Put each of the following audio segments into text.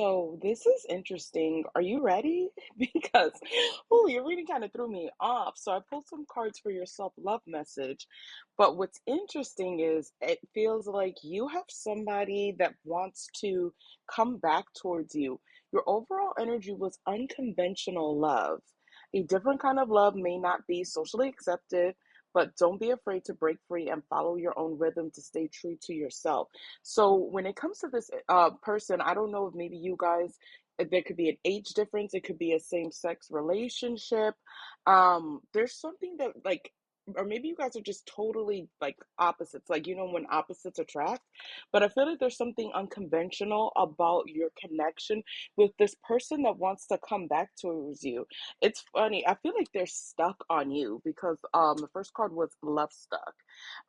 So this is interesting. Are you ready? Because, oh, your reading kind of threw me off. So I pulled some cards for your self-love message. But what's interesting is it feels like you have somebody that wants to come back towards you. Your overall energy was unconventional love. A different kind of love may not be socially accepted, but don't be afraid to break free and follow your own rhythm to stay true to yourself. So when it comes to this person, I don't know if maybe you guys, there could be an age difference, it could be a same-sex relationship. There's something that like, or maybe you guys are just totally like opposites, like when opposites attract. But I feel like there's something unconventional about your connection with this person that wants to come back towards you. It's funny. I feel like they're stuck on you because the first card was love stuck.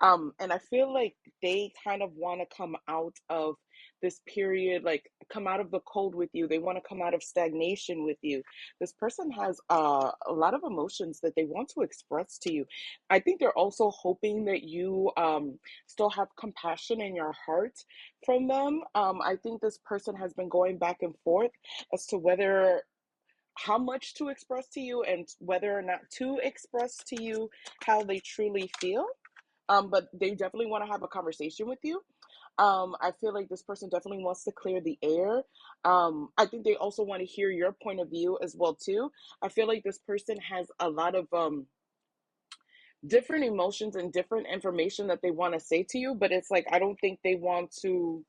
And I feel like they kind of want to come out of this period, like come out of the cold with you. They want to come out of stagnation with you. This person has a lot of emotions that they want to express to you. I think they're also hoping that you still have compassion in your heart from them. I think this person has been going back and forth as to whether how much to express to you and whether or not to express to you how they truly feel. But they definitely want to have a conversation with you. I feel like this person definitely wants to clear the air. I think they also want to hear your point of view as well too. I feel like this person has a lot of different emotions and different information that they want to say to you, but it's like I don't think they want to.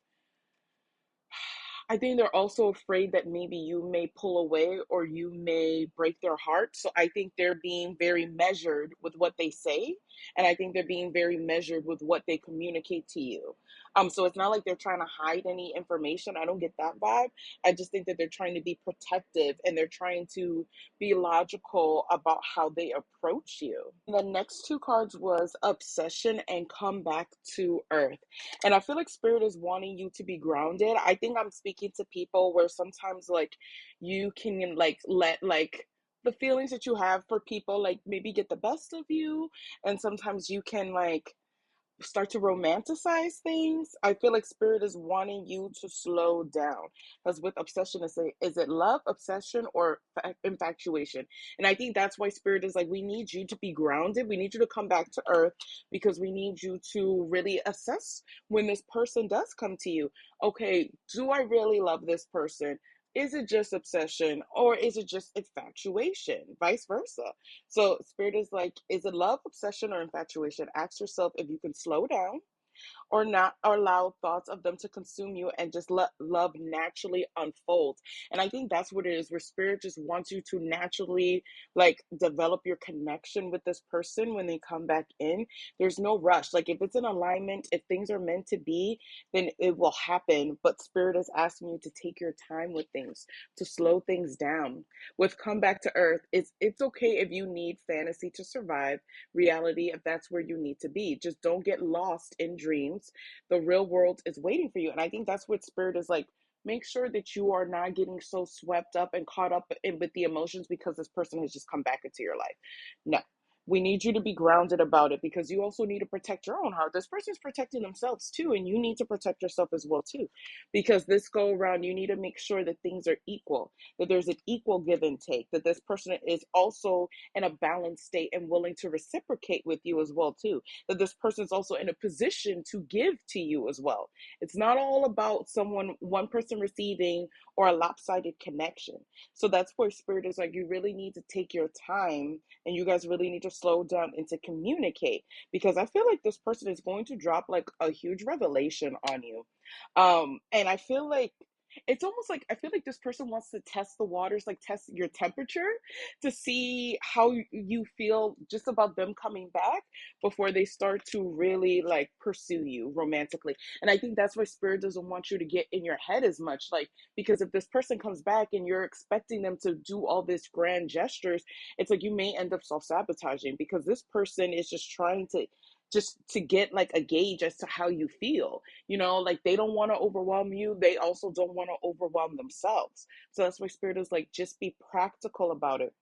I think they're also afraid that maybe you may pull away or you may break their heart. So I think they're being very measured with what they say. And I think they're being very measured with what they communicate to you. So it's not like they're trying to hide any information. I don't get that vibe. I just think that they're trying to be protective and they're trying to be logical about how they approach you. The next two cards was obsession and come back to earth. And I feel like spirit is wanting you to be grounded. I think I'm speaking to people where sometimes like you can like let like the feelings that you have for people like maybe get the best of you, and sometimes you can like start to romanticize things. I feel like spirit is wanting you to slow down. Because with obsession, is it love, obsession, or infatuation? And I think that's why spirit is like, we need you to be grounded. We need you to come back to earth because we need you to really assess when this person does come to you. Okay, do I really love this person? Is it just obsession or is it just infatuation? Vice versa. So spirit is like, is it love, obsession, or infatuation? Ask yourself if you can slow down or not allow thoughts of them to consume you and just let love naturally unfold. And I think that's what it is, where spirit just wants you to naturally like develop your connection with this person when they come back in. There's no rush. Like if it's in alignment, if things are meant to be, then it will happen. But spirit is asking you to take your time with things, to slow things down. With come back to earth, it's okay if you need fantasy to survive reality if that's where you need to be. Just don't get lost in dreams. The real world is waiting for you. And I think that's what spirit is like. Make sure that you are not getting so swept up and caught up in with the emotions because this person has just come back into your life. No. We need you to be grounded about it because you also need to protect your own heart. This person's protecting themselves too, and you need to protect yourself as well too. Because this go around, you need to make sure that things are equal, that there's an equal give and take, that this person is also in a balanced state and willing to reciprocate with you as well too, that this person's also in a position to give to you as well. It's not all about one person receiving or a lopsided connection. So that's where spirit is like, you really need to take your time and you guys really need to slow down and to communicate, because I feel like this person is going to drop like a huge revelation on you. And I feel like it's almost like I feel like this person wants to test the waters, like test your temperature to see how you feel just about them coming back before they start to really like pursue you romantically. And I think that's why spirit doesn't want you to get in your head as much, like, because if this person comes back and you're expecting them to do all these grand gestures, it's like you may end up self-sabotaging because this person is just to get like a gauge as to how you feel. Like they don't want to overwhelm you, they also don't want to overwhelm themselves. So that's why spirit is like, just be practical about it.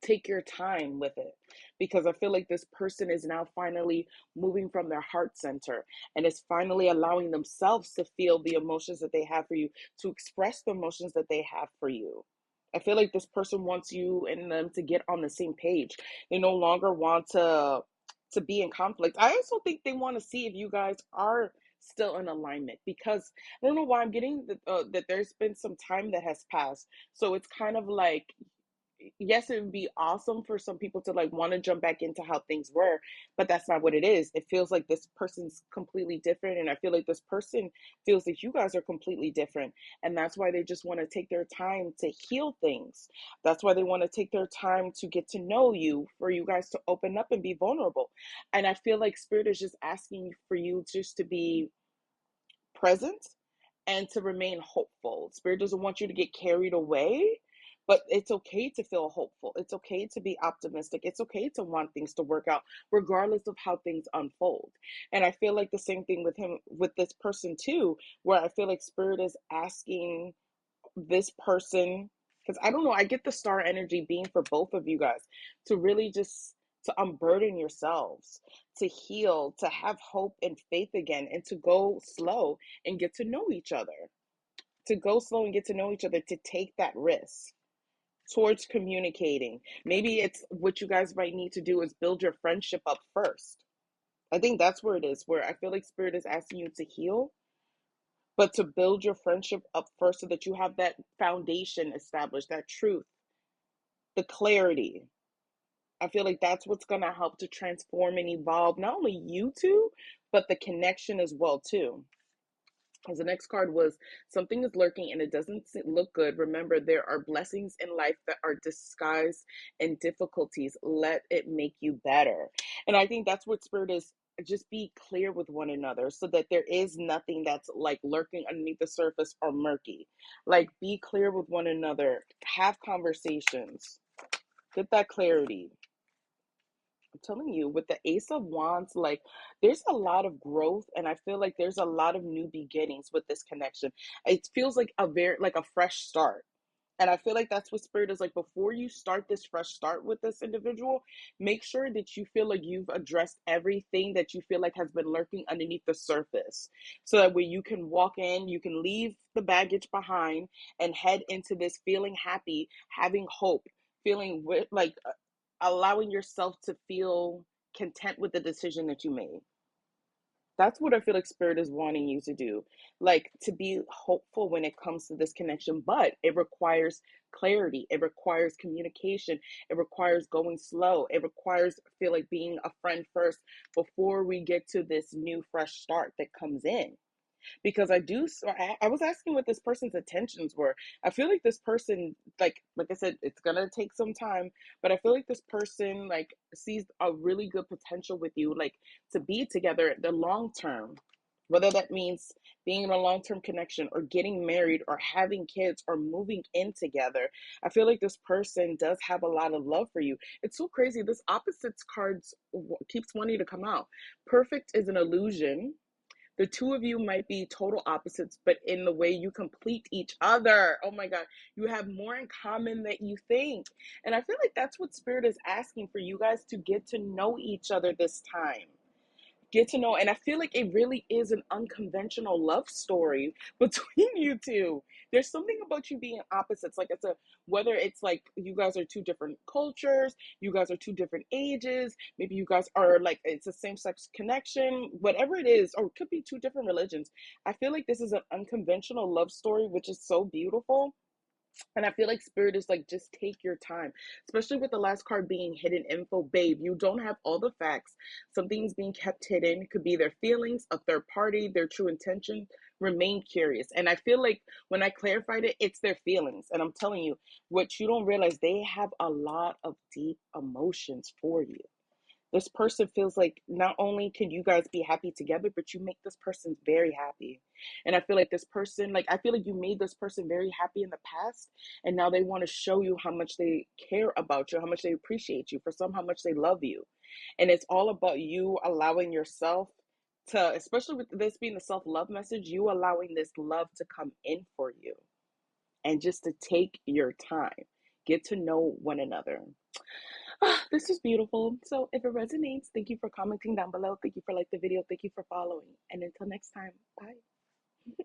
take your time with it, because I feel like this person is now finally moving from their heart center and is finally allowing themselves to feel the emotions that they have for you, to express the emotions that they have for you. I feel like this person wants you and them to get on the same page. They no longer want to be in conflict. I also think they want to see if you guys are still in alignment, because I don't know why I'm getting that there's been some time that has passed. So it's kind of like, yes, it would be awesome for some people to like want to jump back into how things were, but that's not what it is. It feels like this person's completely different, and I feel like this person feels that you guys are completely different, and that's why they just want to take their time to heal things. That's why they want to take their time to get to know you, for you guys to open up and be vulnerable. And I feel like spirit is just asking for you just to be present and to remain hopeful. Spirit doesn't want you to get carried away, but it's okay to feel hopeful. It's okay to be optimistic. It's okay to want things to work out, regardless of how things unfold. And I feel like the same thing with him, with this person too, where I feel like Spirit is asking this person, because I don't know, I get the star energy being for both of you guys, to really just to unburden yourselves, to heal, to have hope and faith again, and to go slow and get to know each other. To go slow and get to know each other, to take that risk towards communicating. Maybe it's what you guys might need to do is build your friendship up first. I think that's where it is, where I feel like Spirit is asking you to heal, but to build your friendship up first, so that you have that foundation established, that truth, the clarity. I feel like that's what's going to help to transform and evolve not only you two, but the connection as well too. As the next card was, something is lurking and it doesn't look good. Remember, there are blessings in life that are disguised in difficulties. Let it make you better. And I think that's what Spirit is. Just be clear with one another, so that there is nothing that's like lurking underneath the surface or murky. Like, be clear with one another, have conversations, get that clarity. I'm telling you, with the Ace of Wands, like, there's a lot of growth, and I feel like there's a lot of new beginnings with this connection. It feels like a very like a fresh start. And I feel like that's what Spirit is like. Before you start this fresh start with this individual, make sure that you feel like you've addressed everything that you feel like has been lurking underneath the surface. So that way you can walk in, you can leave the baggage behind and head into this feeling happy, having hope, feeling like allowing yourself to feel content with the decision that you made. That's what I feel like Spirit is wanting you to do. Like, to be hopeful when it comes to this connection, but it requires clarity. It requires communication. It requires going slow. It requires, feel like, being a friend first before we get to this new fresh start that comes in. Because I do, so I was asking what this person's intentions were. I feel like this person, like I said, it's gonna take some time, but I feel like this person like sees a really good potential with you, like, to be together the long term. Whether that means being in a long term connection, or getting married, or having kids, or moving in together. I feel like this person does have a lot of love for you. It's so crazy. This opposites cards keeps wanting to come out. Perfect is an illusion. The two of you might be total opposites, but in the way you complete each other. Oh my God, you have more in common than you think. And I feel like that's what Spirit is asking for you guys, to get to know each other this time. Get to know, and I feel like it really is an unconventional love story between you two. There's something about you being opposites. Like, it's a, whether it's like you guys are two different cultures, you guys are two different ages, maybe you guys are like, it's a same-sex connection, whatever it is, or it could be two different religions. I feel like this is an unconventional love story, which is so beautiful. And I feel like Spirit is like, just take your time, especially with the last card being hidden info. Babe, you don't have all the facts. Something's being kept hidden. It could be their feelings, a third party, their true intention. Remain curious. And I feel like when I clarified it, it's their feelings. And I'm telling you, what you don't realize, they have a lot of deep emotions for you. This person feels like not only can you guys be happy together, but you make this person very happy. And I feel like this person, like, I feel like you made this person very happy in the past. And now they want to show you how much they care about you, how much they appreciate you, for some, how much they love you. And it's all about you allowing yourself to, especially with this being the self love message, you allowing this love to come in for you, and just to take your time, get to know one another. This is beautiful. So if it resonates, thank you for commenting down below. Thank you for like the video. Thank you for following. And until next time, bye.